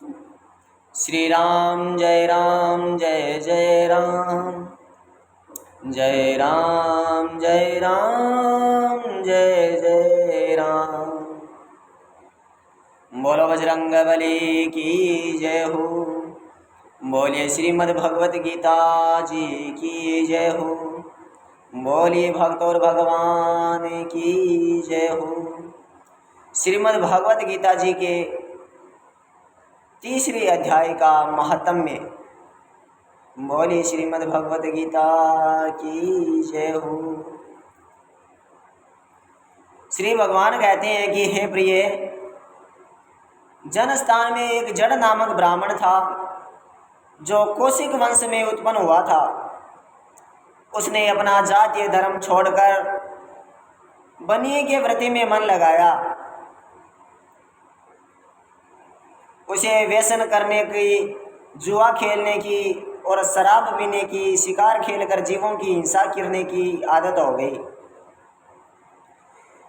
श्री राम जय जय राम, जय राम जय जय राम। बोलो बजरंगबली की जय हो। बोलिए श्रीमद् भगवत गीता जी की जय हो। बोलिए भक्त और भगवान की जय हो। श्रीमद् भगवत गीता जी के तीसरे अध्याय का महात्म्य। बोलिए श्रीमद् भगवत गीता की जय हो। श्री भगवान कहते हैं कि हे प्रिय, जनस्थान में एक जड़ नामक ब्राह्मण था जो कौशिक वंश में उत्पन्न हुआ था। उसने अपना जातीय धर्म छोड़कर बनिए के व्रत में मन लगाया। उसे व्यसन करने की, जुआ खेलने की और शराब पीने की, शिकार खेलकर जीवों की हिंसा करने की आदत हो गई।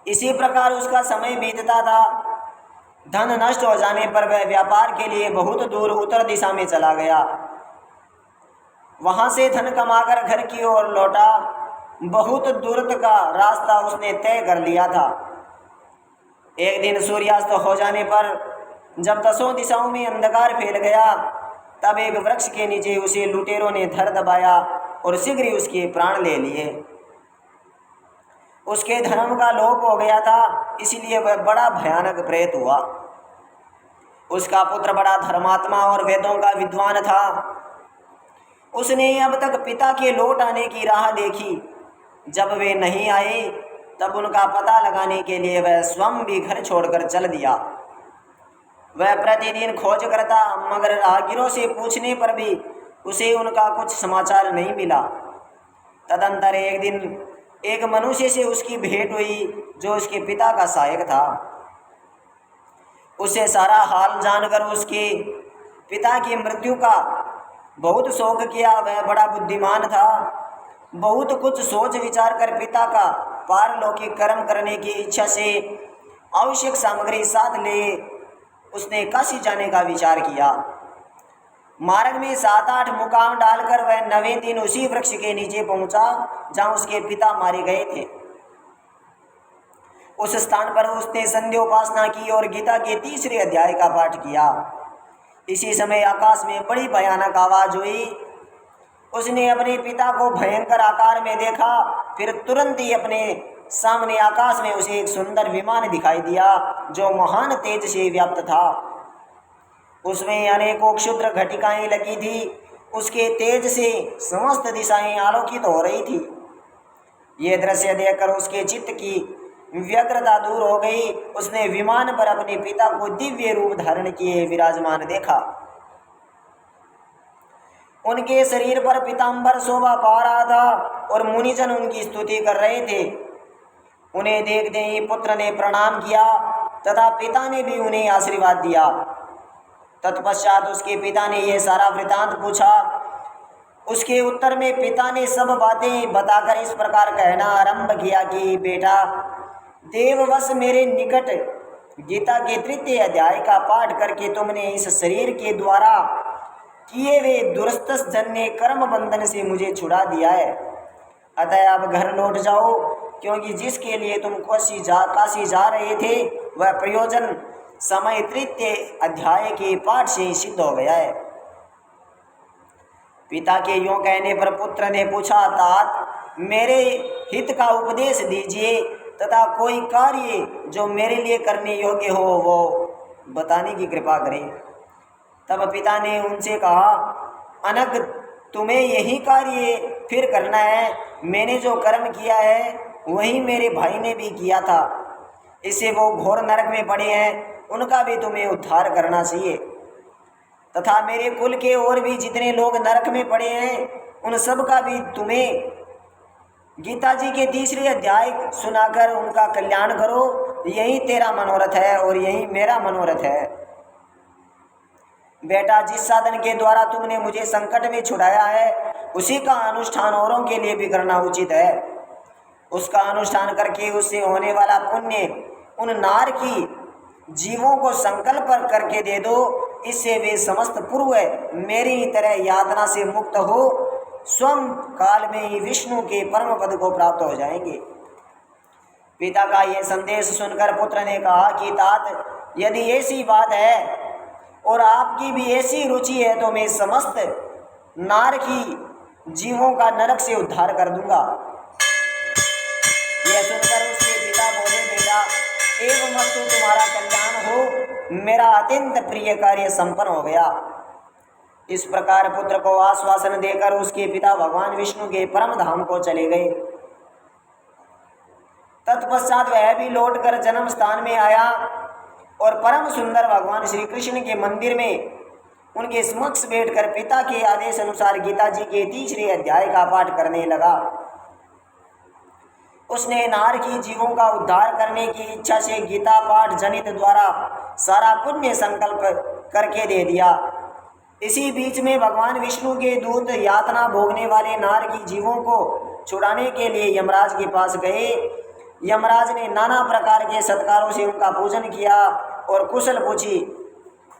इसी प्रकार उसका समय बीतता था। धन नष्ट हो जाने पर वह व्यापार के लिए बहुत दूर उत्तर दिशा में चला गया। वहां से धन कमाकर घर की ओर लौटा। बहुत दूर का रास्ता उसने तय कर लिया था। एक दिन सूर्यास्त हो जाने पर जब दसों दिशाओं में अंधकार फैल गया, तब एक वृक्ष के नीचे उसे लुटेरों ने धर दबाया और शीघ्र ही उसके प्राण ले लिए। उसके धर्म का लोप हो गया था, इसलिए वह बड़ा भयानक प्रेत हुआ। उसका पुत्र बड़ा धर्मात्मा और वेदों का विद्वान था। उसने अब तक पिता के लौट आने की राह देखी। जब वे नहीं आए, तब उनका पता लगाने के लिए वह स्वयं भी घर छोड़कर चल दिया। वह प्रतिदिन खोज करता, मगर राहगीरों से पूछने पर भी उसे उनका कुछ समाचार नहीं मिला। तदंतर एक दिन एक मनुष्य से उसकी भेंट हुई जो उसके पिता का सहायक था। उसे सारा हाल जानकर उसके पिता की मृत्यु का बहुत शोक किया। वह बड़ा बुद्धिमान था। बहुत कुछ सोच विचार कर पिता का पारलौकिक कर्म करने की इच्छा से आवश्यक सामग्री साथ ले उसने काशी जाने का विचार किया। मार्ग में 7-8 मुकाम डालकर वह 9वें दिन उसी वृक्ष के नीचे पहुंचा जहां उसके पिता मारे गए थे। उस स्थान पर उसने संध्योपासना की और गीता के तीसरे अध्याय का पाठ किया। इसी समय आकाश में बड़ी भयानक आवाज हुई। उसने अपने पिता को भयंकर आकार में देखा। फिर तुरंत ही अपने सामने आकाश में उसे एक सुंदर विमान दिखाई दिया जो महान तेज से व्याप्त था। उसमें अनेकों क्षुद्र घटिकाएं लगी थी। उसके तेज से समस्त दिशाएं आलोकित हो रही थी। ये दृश्य देखकर उसके चित्त की व्यग्रता दूर हो गई। उसने विमान पर अपने पिता को दिव्य रूप धारण किए विराजमान देखा। उनके शरीर पर पीतांबर शोभा पा रहा था और मुनिजन उनकी स्तुति कर रहे थे। उन्हें देखते ही पुत्र ने प्रणाम किया तथा पिता ने भी उन्हें आशीर्वाद दिया। तत्पश्चात उसके पिता ने यह सारा वृतांत पूछा। उसके उत्तर में पिता ने सब बातें बताकर इस प्रकार कहना आरंभ किया कि बेटा, देववश मेरे निकट गीता के तृतीय अध्याय का पाठ करके तुमने इस शरीर के द्वारा किए हुए दुरस्त जन्य कर्म बंधन से मुझे छुड़ा दिया है। अतः अब घर लौट जाओ, क्योंकि जिसके लिए तुम काशी जा रहे थे वह प्रयोजन समय तृतीय अध्याय के पाठ से सिद्ध हो गया है। पिता के यों कहने पर पुत्र ने पूछा, तात मेरे हित का उपदेश दीजिए तथा कोई कार्य जो मेरे लिए करने योग्य हो वो बताने की कृपा करें। तब पिता ने उनसे कहा, अनग तुम्हें यही कार्य फिर करना है। मैंने जो कर्म किया है वही मेरे भाई ने भी किया था। इससे वो घोर नरक में पड़े हैं, उनका भी तुम्हें उद्धार करना चाहिए। तथा मेरे कुल के और भी जितने लोग नरक में पड़े हैं उन सब का भी तुम्हें गीता जी के तीसरे अध्याय सुनाकर उनका कल्याण करो। यही तेरा मनोरथ है और यही मेरा मनोरथ है। बेटा, जिस साधन के द्वारा तुमने मुझे संकट में छुड़ाया है उसी का अनुष्ठान औरों के लिए भी करना उचित है। उसका अनुष्ठान करके उससे होने वाला पुण्य उन नार की जीवों को संकल्प करके दे दो। इससे वे समस्त पूर्व मेरी तरह यातना से मुक्त हो स्वयं काल में ही विष्णु के परम पद को प्राप्त हो जाएंगे। पिता का यह संदेश सुनकर पुत्र ने कहा कि तात, यदि ऐसी बात है और आपकी भी ऐसी रुचि है तो मैं समस्त नारकी जीवों का नरक से उद्धार कर दूंगा। यह सुनकर उसके पिता बोले, बेटा एवं मत तो तुम्हारा कल्याण हो, मेरा अत्यंत प्रिय कार्य संपन्न हो गया। इस प्रकार पुत्र को आश्वासन देकर उसके पिता भगवान विष्णु के परम धाम को चले गए। तत्पश्चात वह भी लौटकर जन्म स्थान में आया और परम सुंदर भगवान श्री कृष्ण के मंदिर में उनके समक्ष बैठकर पिता के आदेश अनुसार गीता जी के 3रे अध्याय का पाठ करने लगा। उसने नारकी जीवों का उद्धार करने की इच्छा से गीता पाठ जनित द्वारा सारा पुण्य संकल्प करके दे दिया। इसी बीच में भगवान विष्णु के दूत यातना भोगने वाले नारकी जीवों को छुड़ाने के लिए यमराज के पास गए। यमराज ने नाना प्रकार के सत्कारों से उनका पूजन किया और कुशल पूछी।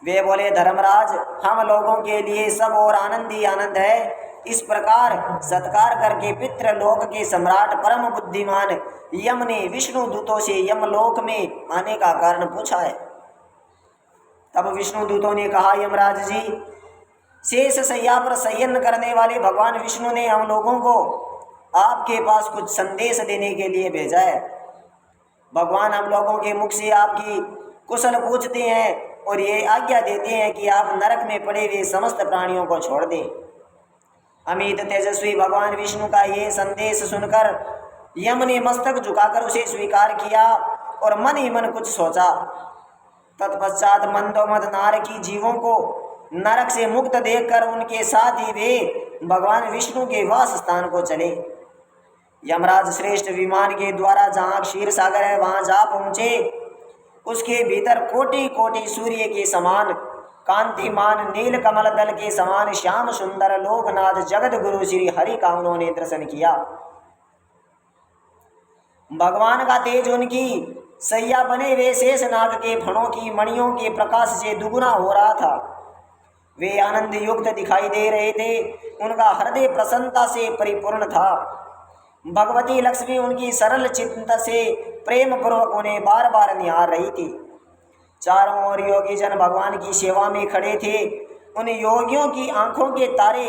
वे बोले, धर्मराज, हम लोगों के लिए सब और आनंद ही आनंद है। इस प्रकार सत्कार करके पितृलोक के सम्राट परम बुद्धिमान यम ने विष्णु दूतों से यमलोक में आने का कारण पूछा है। तब विष्णु दूतों ने कहा, यमराज जी, शेष शैया पर शयन करने वाले भगवान विष्णु ने हम लोगों को आपके पास कुछ संदेश देने के लिए भेजा है। भगवान हम लोगों के मुख से आपकी कुशल पूछते हैं और ये आज्ञा देते हैं कि आप नरक में पड़े हुए समस्त प्राणियों को छोड़ दें। अमित तेजस्वी भगवान विष्णु का ये संदेश सुनकर यम ने मस्तक झुकाकर उसे स्वीकार किया और मन ही मन कुछ सोचा। तत्पश्चात मंदोमद नारकी जीवों को नरक से मुक्त देखकर उनके साथ ही वे भगवान विष्णु के वास स्थान को चले। यमराज श्रेष्ठ विमान के द्वारा जहाँ क्षीर सागर है वहाँ जा पहुँचे। उसके भीतर कोटि कोटि सूर्य के समान कांतिमान नील कमल दल के समान श्याम सुंदर लोकनाथ जगत गुरु श्री हरि का उन्होंने दर्शन किया। भगवान का तेज उनकी सैया बने हुए शेष नाग के फणों की मणियों के प्रकाश से दुगुना हो रहा था। वे आनंद युक्त दिखाई दे रहे थे। उनका हृदय प्रसन्नता से परिपूर्ण था। भगवती लक्ष्मी उनकी सरल चित्त से प्रेम पूर्वक उन्हें बार बार निहार रही थी। चारों ओर योगी जन भगवान की सेवा में खड़े थे। उन योगियों की आंखों के तारे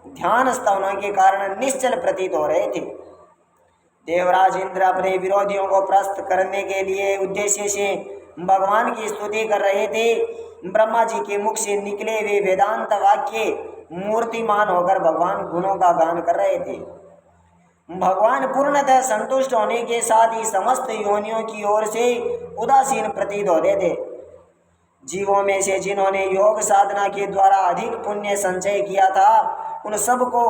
ध्यानस्थ होने के कारण निश्चल प्रतीत हो रहे थे। देवराज इंद्र अपने विरोधियों को परास्त करने के लिए उद्देश्य से भगवान की स्तुति कर रहे थे। ब्रह्मा जी के मुख से निकले हुए वेदांत वाक्य मूर्तिमान होकर भगवान गुणों का गान कर रहे थे। भगवान पूर्णतः संतुष्ट होने के साथ ही समस्त योनियों की ओर से उदासीन प्रतीत होते थे। जीवों में से जिन्होंने योग साधना के द्वारा अधिक पुण्य संचय किया था उन सबको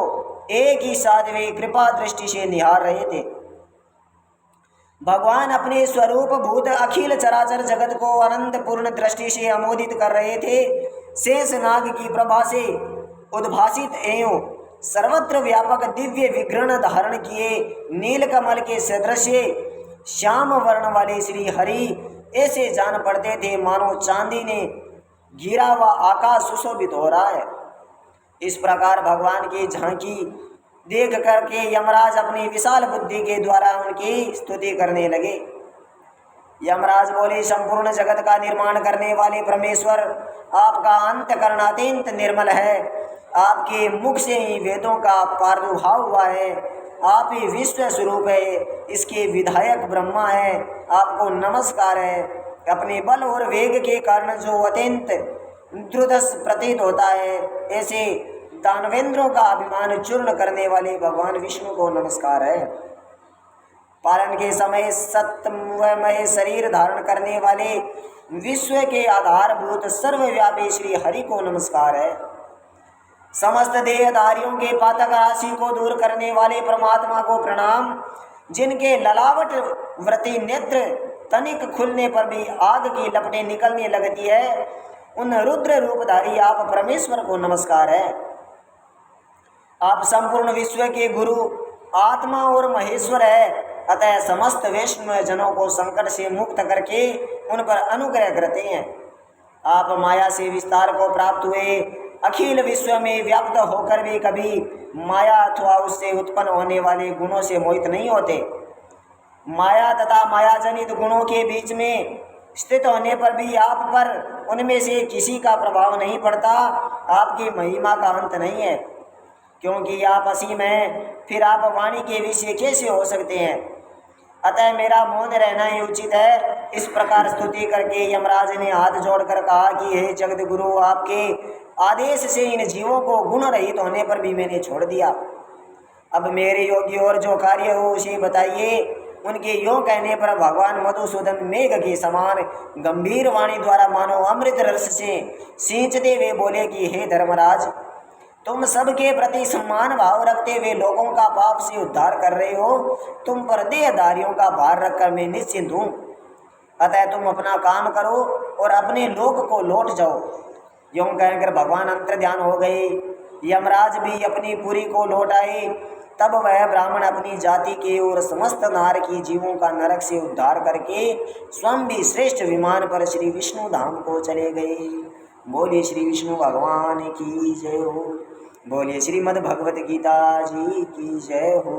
एक ही साथ वे कृपा दृष्टि से निहार रहे थे। भगवान अपने स्वरूप भूत अखिल चराचर जगत को अनंत पूर्ण दृष्टि से अमोदित कर रहे थे। शेष नाग की प्रभा से उद्भासित एवं सर्वत्र व्यापक दिव्य विग्रह धारण किए नीलकमल के सदृश श्याम वर्ण वाले श्री हरि ऐसे जान पड़ते थे मानो चांदी ने घिरा हुआ आकाश सुशोभित हो रहा है। इस प्रकार भगवान की झांकी देख करके यमराज अपनी विशाल बुद्धि के द्वारा उनकी स्तुति करने लगे। यमराज बोले, संपूर्ण जगत का निर्माण करने वाले परमेश्वर, आपका अंतःकरण अत्यंत निर्मल है। आपके मुख से ही वेदों का प्रादुर्भाव हुआ है। आप ही विश्व स्वरूप है, इसके विधायक ब्रह्मा है। आपको नमस्कार है। अपने बल और वेग के कारण जो अत्यंत द्रुत प्रतीत होता है, ऐसे दानवेंद्रों का अभिमान चूर्ण करने वाले भगवान विष्णु को नमस्कार है। पालन के समय सत्यमय शरीर धारण करने वाले विश्व के आधारभूत सर्वव्यापी श्री हरि को नमस्कार है। समस्त देहधारियों के पातक राशि को दूर करने वाले परमात्मा को प्रणाम। जिनके ललावट व्रती नेत्र तनिक खुलने पर भी आग की लपटें निकलने लगती है, उन रुद्र रूपधारी आप परमेश्वर को नमस्कार है। आप संपूर्ण विश्व के गुरु आत्मा और महेश्वर है। अतः समस्त वैष्णव जनों को संकट से मुक्त करके उन पर अनुग्रह करते हैं। आप माया से विस्तार को प्राप्त हुए, अखिल विश्व में व्याप्त होकर भी कभी माया अथवा उससे उत्पन्न होने वाले गुणों से मोहित नहीं होते। माया तथा मायाजनित गुणों के बीच में स्थित होने पर भी आप पर उनमें से किसी का प्रभाव नहीं पड़ता। आपकी महिमा का अंत नहीं है, क्योंकि आप असीम हैं, फिर आप वाणी के विषय कैसे हो सकते हैं? अतः मेरा मौन रहना ही उचित है। इस प्रकार स्तुति करके यमराज ने हाथ जोड़कर कहा कि हे जगतगुरु, आपके आदेश से इन जीवों को गुण रहित होने पर भी मैंने छोड़ दिया। अब मेरे योग्य और जो कार्य हो उसे बताइए। उनके योग कहने पर भगवान मधुसूदन मेघ के समान गंभीर वाणी द्वारा मानो अमृत रस से सींचते हुए बोले कि हे धर्मराज, तुम सबके प्रति सम्मान भाव रखते हुए लोगों का पाप से उद्धार कर रहे हो। तुम पर देहधारियों का भार रखकर मैं निश्चिंत हूँ। अतः तुम अपना काम करो और अपने लोक को लौट जाओ। यूं कहकर भगवान अंतर्ध्यान हो गए। यमराज भी अपनी पुरी को लौट आए। तब वह ब्राह्मण अपनी जाति के और समस्त नार की जीवों का नरक से उद्धार करके स्वयं भी श्रेष्ठ विमान पर श्री विष्णु धाम को चले गए। बोलिए श्री विष्णु भगवान की जय हो। बोलिए श्रीमद् भगवत गीता जी की जय हो।